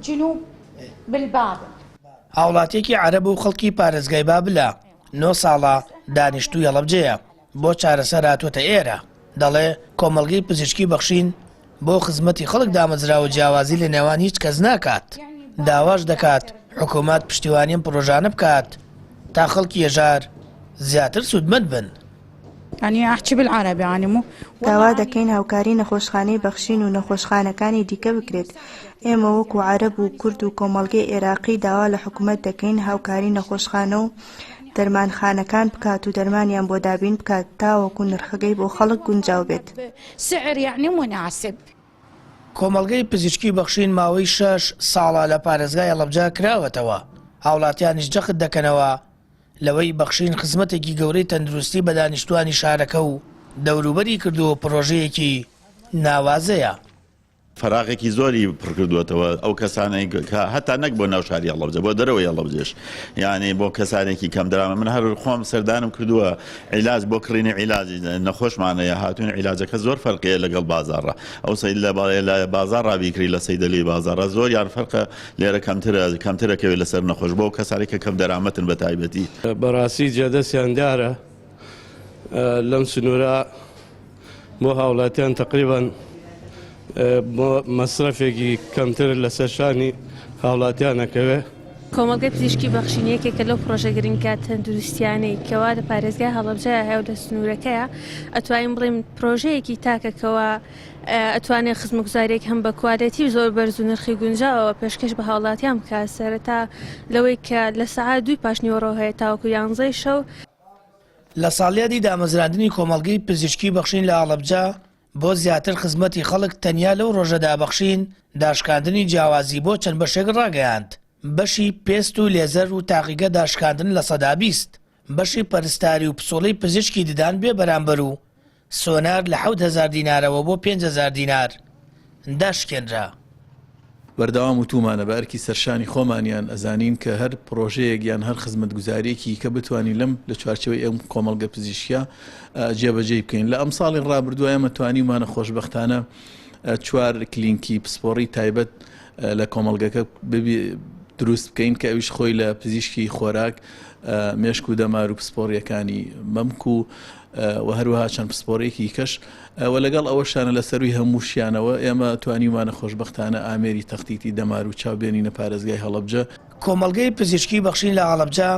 الجنوب بالبابل. هاوڵاتیەکی عەرەب و خەڵکی پارێزگای بابلە 9 ساڵە دانیشتووی هەڵەبجەیە بۆ چارەسەر هاتووەتە ئێرە. دەڵێ کۆمەڵگەی پزیشکی بەخشین بۆ خزمەتی خەڵک دامەزراوە جیاوازی لە نێوان هیچ کەس ناکات. داواش دەکات حکوومەت پشتیوانیم پرۆژانە بکات تا خەڵکی هێژار زیاتر سوودمەند بن. يعني أحكي بالعربي يعني مو داوا دەکەین هاوکاری نەخۆشخانەی بەخشین و نەخۆشخانەکانی دیکە بکرێت. ئێمە وەکو عەرەب و کورد و کۆمەڵگەی عێراقی داوا لە حکوومەت دەکەین هاوکاری نەخۆشخانە و دەرمانخانەکان بکات و دەرمانیان بۆ دابین بکات تاوەکو نرخەکەی بۆ خەڵک گونجاو بێت. سعر يعني مناسب. کۆمەڵگەی پزیشکی بەخشین ماوەی 6 ساڵە لە پارێزگای هەڵەبجە کراوەتەوە. هاوڵاتیانیش جەخت دەکەنەوە لەوەی بەخشین خزمەتێکی گەورەی تەندروستی بە دانیشتوانی شارەکە و دەوروبەری کردووە پرۆژەیەکی ناوازەیە. فراغێکی زۆری پڕکردوێتەوە ئەو کەسانەی هەتا نەک بۆ ناو شاری هەڵەبجە بۆ دەرەوەی هەڵەبجەش یعنی بۆ کەسانێکی کەم دەرامە من هەر خۆم سەردانم کردووە عیلاج بۆ کڕینی عیلاجی نەخۆشمانەیە هاتوون عیلاجەکە زۆر فەرقەیە لەگەڵ بازاڕە ئەو سەید لە بازار ڕابیکری لە سەیدەلی بازاڕە زۆر یان فەرقە لێرە کەمترەکەوێت لەسەر نەخۆش بۆ کەسانێکە کەم دەرامەتن بە تایبەتی. بەڕاستی جێدەستیان دیارە لەم سنوورە بۆ هاوڵاتیان تقریباً مەصرفێکی کەمتر لەسەر شانی هاوڵاتیانەکەوێ. کۆمەڵگەی پزیشکی بەخشینیەکێکە لەو پرۆژە گرنگکە تەندروستیانەی کەوا لە پارێزگای هەڵەبجەیە هەیە و لە سنوورەکەیە ئەتوانین بڵێم پرۆژەیەکی تاکەکەوە ئەتوانێت خزمەتگوزاریێک هەم بە کوالەتی زۆر بەرز و نرخی گونجاوەوە پێشکەش بە هاوڵاتیان بکات سەرەتا لەوەی کە لە سەعات 2 پاشنیوەڕۆ هەیە تاوەکو 11 شەو. لە ساڵیادی دامەزراندنی کۆمەڵگەی پزیشکی بەخشین لە هەڵەبجە بۆ زیاتر خزمەتی خەڵک تەنیا لەو ڕۆژەدا بەخشین داشکاندنی جیاوازی بۆ چەند بەشێک ڕاگەیاند. بەشی پێست و لێزەر و تاقیگە داشکاندن لە 20، بەشی پەرستاری و پسۆڵەی پزیشکی ددان بێ بەرامبەر و سۆنار لە 7000 دینارەوە بۆ 5000 دینار داشکێنرا. بەردەوام وتومانە بە ئەرکی سەرشانی خۆمانیان ئەزانین کە هەر پرۆژەیەک یان هەر خزمەتگوزاریەکی کە بتوانین لەم لە چوارچەوەی ئەم کۆمەڵگە پزیشکیە جێبەجێ بکەین. لە ئەم ساڵی ڕابردووە ئێمە توانیمانە خۆشبەختانە 4 کلینکی پسپۆڕی تایبەت لە کۆمەڵگەکە دروست بکەین کە ئەویش خۆی لە پزیشکی خۆراک مێشک و دەمار و پسپۆڕیەکانی مەمک و هەروەها چەند پسپۆڕێکی کەش و لەگەڵ ئەوەشانە لە سەروی هەمووشیانەوە ئێمە توانیمانە خۆشبەختانە ئامێری تەختیتی دەمار و چاوبێنینە پارێزگای هەڵەبجە. کۆمەڵگەی پزیشکی بەخشین لە هەڵەبجە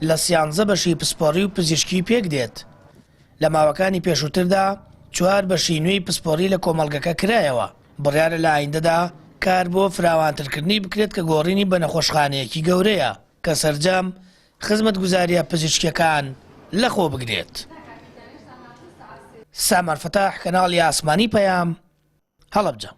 لە 13 بەشی پسپۆڕی و پزیشکی پێک دێت. لە ماوەکانی پێشووتردا 4 بەشی نوێی پسپۆڕی لە کۆمەڵگەکە کرایەوە. بڕیارە لە ئایندەدا کار بۆ فراوانترکردنی بکرێت کە گۆڕینی بە نەخۆشخانەیەکی گەورەیە کە سەرجەم خزمەتگوزاریە پزیشکیەکان لەخۆ بگرێت. سامار فتاح کەناڵی ئاسمانی پەیام هەڵەبجە.